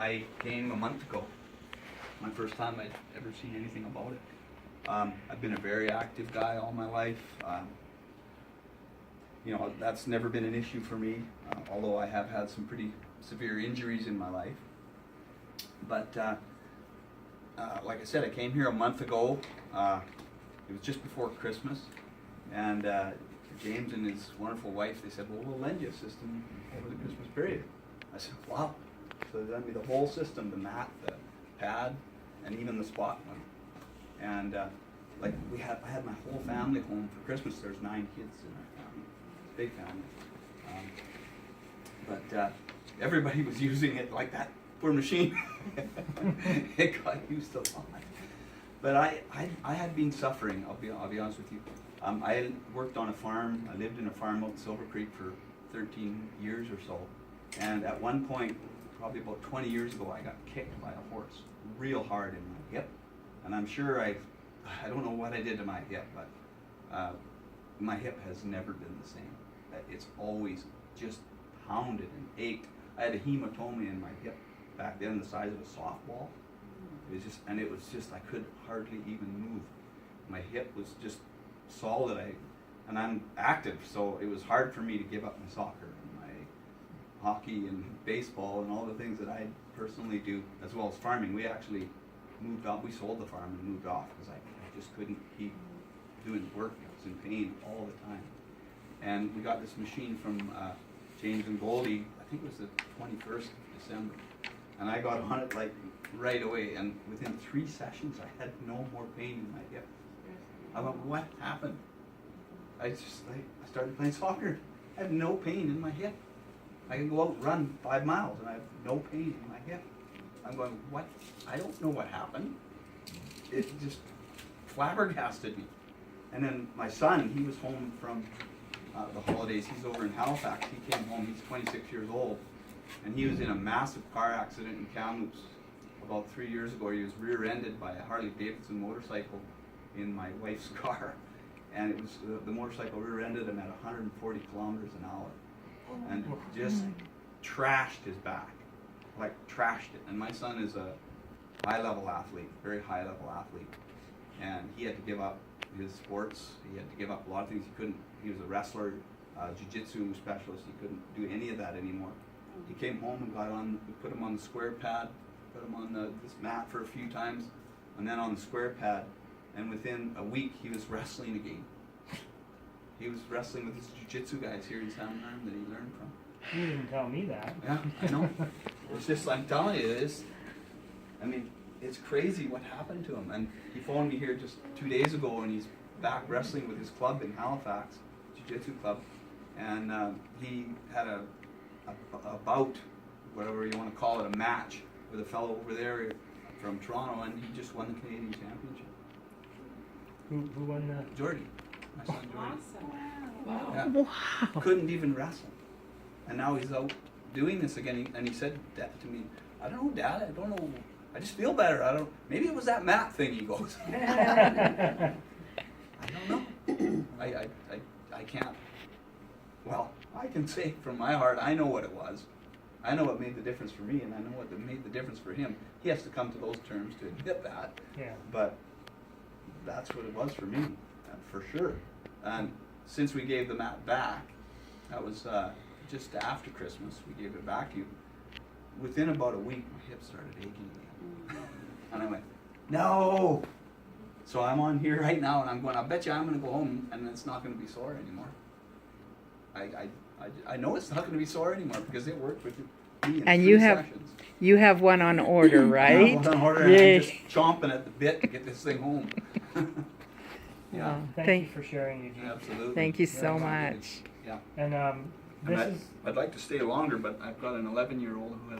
I came a month ago. My first time I'd ever seen anything about it. I've been a very active guy all my life. You know, that's never been an issue for me, although I have had some pretty severe injuries in my life. But like I said, I came here a month ago. It was just before Christmas, and James and his wonderful wife, they said, well, we'll lend you a system over the Christmas period. I said, wow. So they lent me the whole system, the mat, the pad, and even the spot one. And like I had my whole family home for Christmas. There's 9 kids in our family. It's a big family. But everybody was using it like that poor machine. It got used a lot. But I had been suffering, I'll be honest with you. I had worked on a farm. I lived in a farm out in Silver Creek for 13 years or so. And at one point, probably about 20 years ago, I got kicked by a horse real hard in my hip. And I'm sure I don't know what I did to my hip, but my hip has never been the same. It's always just pounded and ached. I had a hematoma in my hip back then, the size of a softball. It was just, I could hardly even move. My hip was just solid. And I'm active, so it was hard for me to give up my soccer and my hockey and baseball and all the things that I personally do, as well as farming. We actually moved off. We sold the farm and moved off because I just couldn't keep doing work. I was in pain all the time. And we got this machine from James and Goldie. I think it was the 21st of December. And I got on it like right away, and within 3 sessions I had no more pain in my hip. I went, what happened? I started playing soccer. I have no pain in my hip. I can go out and run 5 miles and I have no pain in my hip. I'm going, what? I don't know what happened. It just flabbergasted me. And then my son, he was home from the holidays. He's over in Halifax. He came home, he's 26 years old, and he was in a massive car accident in Kamloops about 3 years ago. He was rear-ended by a Harley-Davidson motorcycle in my wife's car. And it was the motorcycle rear-ended him at 140 kilometers an hour. And just trashed his back, like trashed it. And my son is a high-level athlete, very high-level athlete. And he had to give up his sports. He had to give up a lot of things. He was a wrestler, jiu-jitsu specialist. He couldn't do any of that anymore. He came home and we put him on the square pad, put him on this mat for a few times, and then on the square pad. And within a week, he was wrestling again. He was wrestling with his jiu-jitsu guys here in San Bernardino that he learned from. You didn't tell me that. Yeah, I know. It's just, I'm telling you, it's crazy what happened to him. And he phoned me here just 2 days ago, and he's back wrestling with his club in Halifax, jiu-jitsu club. And he had a bout, whatever you want to call it, a match with a fellow over there from Toronto, and he just won the Canadian championship. Who won that? Jordie. My son Jordie. Awesome. Wow. Yeah. Wow. Couldn't even wrestle. And now he's out doing this again. And he said that to me, I don't know, Dad, I don't know. I just feel better. Maybe it was that mat thing, he goes. I don't know. I can't. Well, I can say from my heart, I know what it was. I know what made the difference for me, and I know what made the difference for him. He has to come to those terms to admit that. Yeah. But that's what it was for me, for sure. And since we gave the mat back, that was just after Christmas, we gave it back to you. Within about a week, my hip started aching again. And I went, no! So I'm on here right now, and I'm going, I bet you I'm going to go home, and it's not going to be sore anymore. I know it's not going to be sore anymore, because it worked with me in And 3 sessions. you have one on order, right? I have one on order, and I'm just chomping at the bit to get this thing home. Yeah. Thank you for sharing, Eugene. Absolutely. Thank you so much. Yeah. And I'd like to stay longer, but I've got an 11-year-old who has a